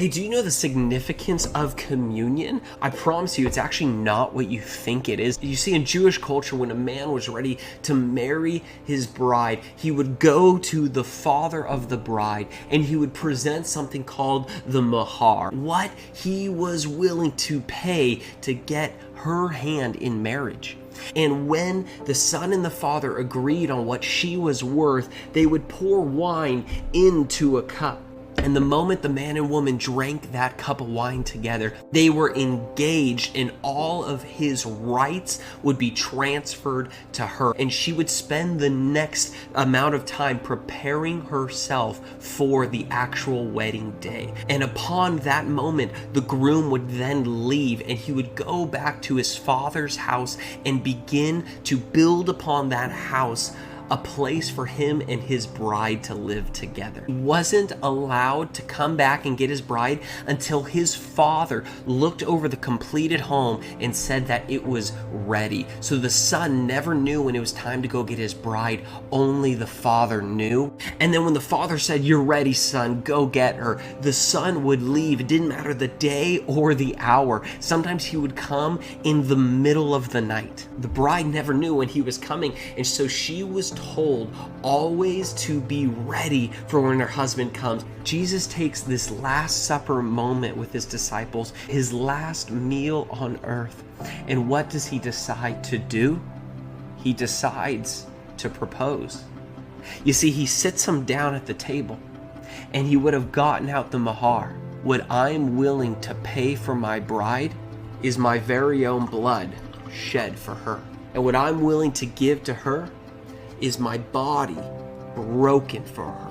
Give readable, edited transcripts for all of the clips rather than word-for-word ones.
Hey, do you know the significance of communion? I promise you, it's actually not what you think it is. You see, in Jewish culture, when a man was ready to marry his bride, he would go to the father of the bride and he would present something called the mahar, what he was willing to pay to get her hand in marriage. And when the son and the father agreed on what she was worth, they would pour wine into a cup. And the moment the man and woman drank that cup of wine together, they were engaged, and all of his rights would be transferred to her. And she would spend the next amount of time preparing herself for the actual wedding day. And upon that moment, the groom would then leave and he would go back to his father's house and begin to build upon that house a place for him and his bride to live together. He wasn't allowed to come back and get his bride until his father looked over the completed home and said that it was ready. So the son never knew when it was time to go get his bride, only the father knew. And then when the father said, "You're ready, son, go get her," the son would leave. It didn't matter the day or the hour. Sometimes he would come in the middle of the night. The bride never knew when he was coming, and so she was told always to be ready for when her husband comes. Jesus takes this Last Supper moment with his disciples, his last meal on earth, and what does he decide to do? He decides to propose. You see, he sits them down at the table and he would have gotten out the mahar. What I'm willing to pay for my bride is my very own blood shed for her. And what I'm willing to give to her is my body broken for her.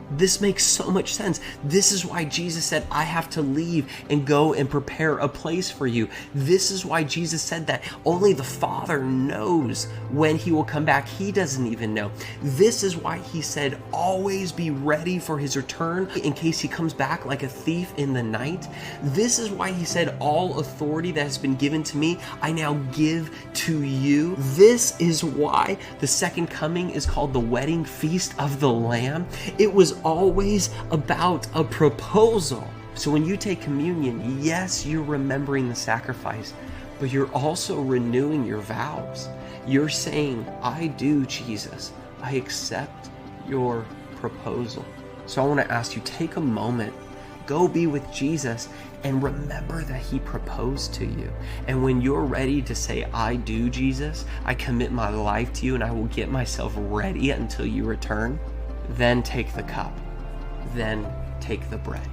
This makes so much sense. This is why Jesus said, I have to leave and go and prepare a place for you. This is why Jesus said that only the Father knows when he will come back. He doesn't even know. This is why he said, always be ready for his return in case he comes back like a thief in the night. This is why he said, all authority that has been given to me, I now give to you. This is why the second coming is called the wedding feast of the Lamb. It was always about a proposal. So when you take communion, yes, you're remembering the sacrifice, but you're also renewing your vows. You're saying, I do, Jesus. I accept your proposal. So I want to ask you, take a moment, go be with Jesus, and remember that he proposed to you. And when you're ready to say, I do, Jesus, I commit my life to you and I will get myself ready until you return, then take the cup, then take the bread.